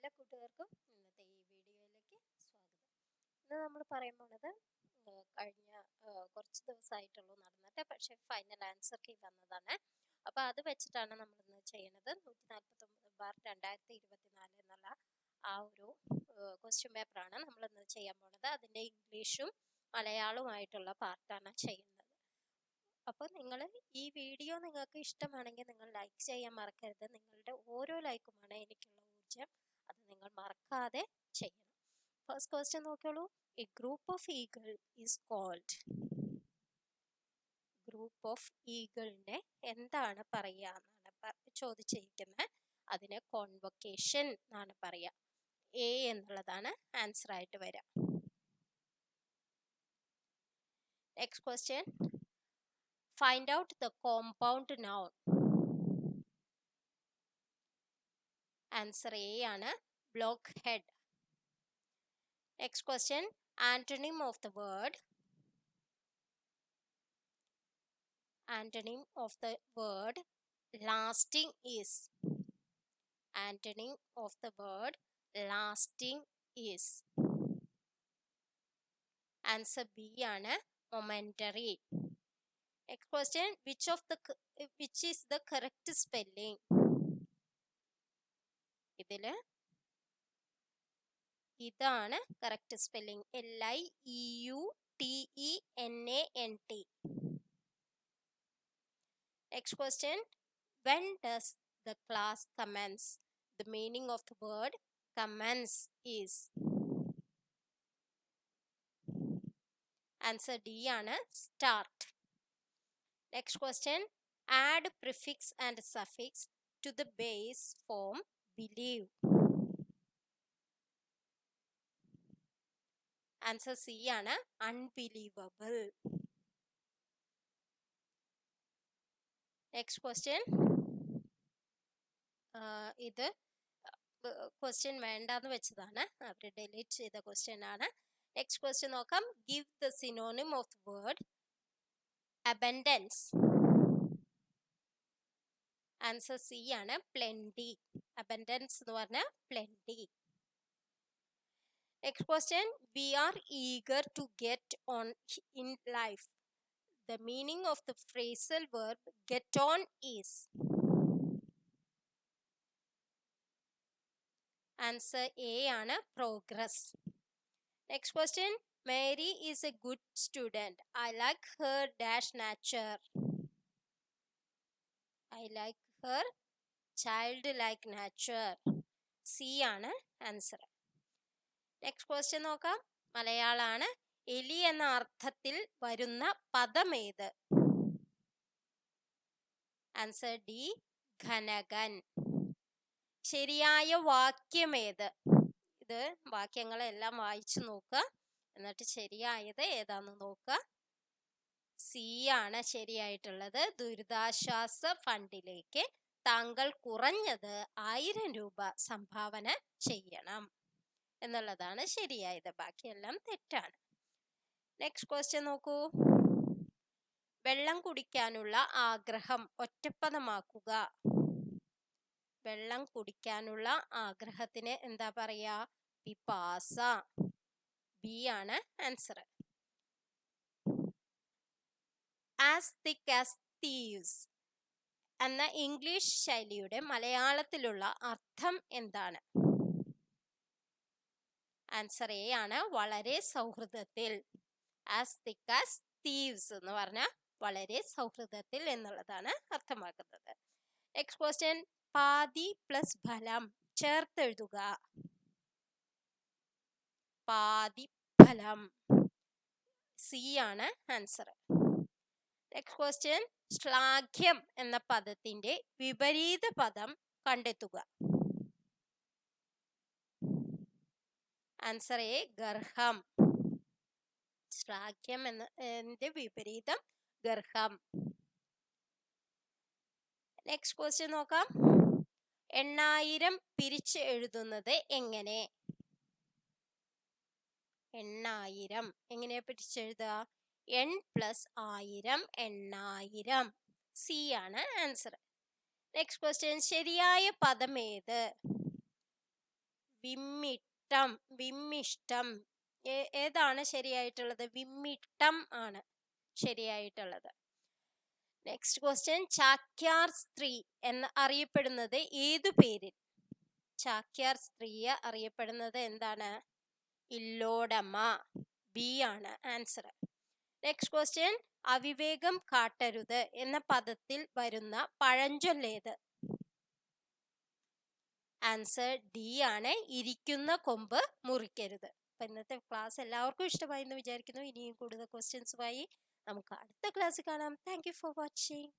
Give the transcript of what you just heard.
എല്ലാ കൂട്ടുകാർക്കും ഇന്നത്തെ ഈ വീഡിയോയിലേക്ക് സ്വാഗതം. ഇന്ന് നമ്മൾ പറയാൻ പോണത് കഴിഞ്ഞ കുറച്ച് ദിവസമായിട്ടുള്ളൂ നടന്നിട്ട്, പക്ഷേ ഫൈനൽ ആൻസർ കീ വന്നതാണ്. അപ്പോൾ അത് വെച്ചിട്ടാണ് നമ്മൾ ഇന്ന് ചെയ്യുന്നത്. 149/2024 എന്നുള്ള ആ ഒരു ക്വസ്റ്റ്യൻ പേപ്പറാണ് നമ്മൾ ഇന്ന് ചെയ്യാൻ പോണത്. അതിൻ്റെ ഇംഗ്ലീഷും മലയാളവുമായിട്ടുള്ള പാർട്ടാണ് ചെയ്യുന്നത്. അപ്പോൾ നിങ്ങൾ ഈ വീഡിയോ നിങ്ങൾക്ക് ഇഷ്ടമാണെങ്കിൽ നിങ്ങൾ ലൈക്ക് ചെയ്യാൻ മറക്കരുത്. നിങ്ങളുടെ ഓരോ ലൈക്കുമാണ് എനിക്കുള്ള ഊർജം. അത് നിങ്ങൾ മറക്കാതെ ചെയ്യണം. ഫസ്റ്റ് ക്വസ്റ്റ്യൻ നോക്കിയോളൂ. A group of eagle is called. Group of ഈഗിളിനെ എന്താണ് പറയുക എന്നാണ് ചോദിച്ചിരിക്കുന്നത്. അതിനെ കോൺവൊക്കേഷൻ എന്നാണ് പറയുക. എ എന്നുള്ളതാണ് ആൻസർ ആയിട്ട് വരിക. Next question, find out the compound noun. Answer A ആണ് blockhead. Next question, antonym of the word. Antonym of the word lasting is. Antonym of the word lasting is. Answer B ആണ് momentary. Next question, which is the correct spelling? ഇതിൽ ഇതാണ് correct spelling. LIEUTENANT. Next question, when does the class commence? The meaning of the word commence is. Answer D ആണ് start. Next question, add prefix and suffix to the base form believe. Answer C ആണ് unbelievable. Next question, ഇത് question വേണ്ടാന്ന് വെച്ചതാണ്, അവർ delete ചെയ്ത question ആണ്. Next question നോക്കാം. Give the synonym of the word abundance. Answer C ആണ് plenty. abundance എന്ന് പറഞ്ഞാൽ plenty. Next question, we are eager to get on in life. The meaning of the phrasal verb get on is. Answer A ആണ് progress. Next question, Mary is a good student. I like her dash nature. I like her childlike nature. C ആണ് answer. Next question നോക്കാം. മലയാളമാണ്. എലി എന്ന അർത്ഥത്തിൽ വരുന്ന പദമേത്? Answer D ഘനകൻ. ശരിയായ വാക്യമേത്? ഇത് വാക്യങ്ങളെല്ലാം വായിച്ചു നോക്കുക, എന്നിട്ട് ശരിയായത് ഏതാന്ന് നോക്കുക. സി ആണ് ശരിയായിട്ടുള്ളത്. ദുരിതാശ്വാസ ഫണ്ടിലേക്ക് താങ്കൾ കുറഞ്ഞത് 1000 രൂപ സംഭാവന ചെയ്യണം എന്നുള്ളതാണ് ശരിയായത്. ബാക്കിയെല്ലാം തെറ്റാണ്. നെക്സ്റ്റ് ക്വസ്റ്റ്യൻ നോക്കൂ. വെള്ളം കുടിക്കാനുള്ള ആഗ്രഹം ഒറ്റപ്പദമാക്കുക. വെള്ളം കുടിക്കാനുള്ള ആഗ്രഹത്തിന് എന്താ പറയാ? പിപാസ. ബി ആണ് answer. As thick as thieves എന്ന ഇംഗ്ലീഷ് ശൈലിയുടെ മലയാളത്തിലുള്ള അർത്ഥം എന്താണ്? ആൻസർ എ ആണ് വളരെ സൗഹൃദത്തിൽ. ആസ് തിക്ക് ആസ് thieves എന്ന് പറഞ്ഞാൽ വളരെ സൗഹൃദത്തിൽ എന്നുള്ളതാണ് അർത്ഥമാക്കുന്നത്. നെക്സ്റ്റ് ക്വസ്റ്റ്യൻ, പാതി പ്ലസ് ഫലം ചേർത്തെഴുതുക. പാതി ഫലം. സി ആണ് ആൻസർ. നെക്സ്റ്റ് ക്വസ്റ്റ്യൻ, ശ്ലാഘ്യം എന്ന പദത്തിന്റെ വിപരീത പദം കണ്ടെത്തുക. Answer A ഗർഹം. ശ്ലാഘ്യം എന്നതിന്റെ വിപരീതം ഗർഹം. നെക്സ്റ്റ് ക്വസ്റ്റ്യൻ നോക്കാം. 8000 പിരിച്ച് എഴുതുന്നത് എങ്ങനെ? 8000 എങ്ങനെയാ പിരിച്ചെഴുതുക? n + 1000 8000. സി ആണ് ആൻസർ. നെക്സ്റ്റ് ക്വസ്റ്റ്യൻ, ശരിയായ പദം ഏത്? വിമ്മിട്ടം, വിമ്മിഷ്ടം. ഏതാണ് ശരിയായിട്ടുള്ളത്? വിമ്മിട്ടം ആണ് ശരിയായിട്ടുള്ളത്. നെക്സ്റ്റ് ക്വസ്റ്റ്യൻ, ചാക്യാർ സ്ത്രീ എന്ന് അറിയപ്പെടുന്നത് ഏതു പേരിൽ? ചാക്യാർ സ്ത്രീയെ അറിയപ്പെടുന്നത് എന്താണ്? ഇല്ലോടമ്മ. ബി ആണ് ആൻസർ. നെക്സ്റ്റ് ക്വസ്റ്റ്യൻ, അവിവേകം കാട്ടരുത് എന്ന പദത്തിൽ വരുന്ന പഴഞ്ചൊല്ലേത്? ആൻസർ ഡി ആണ്, ഇരിക്കുന്ന കൊമ്പ് മുറിക്കരുത്. അപ്പൊ ഇന്നത്തെ ക്ലാസ് എല്ലാവർക്കും ഇഷ്ടമായി എന്ന് വിചാരിക്കുന്നു. ഇനിയും കൂടുതൽ ക്വസ്റ്റ്യൻസുമായി നമുക്ക് അടുത്ത ക്ലാസ്സിൽ കാണാം. Thank you for watching.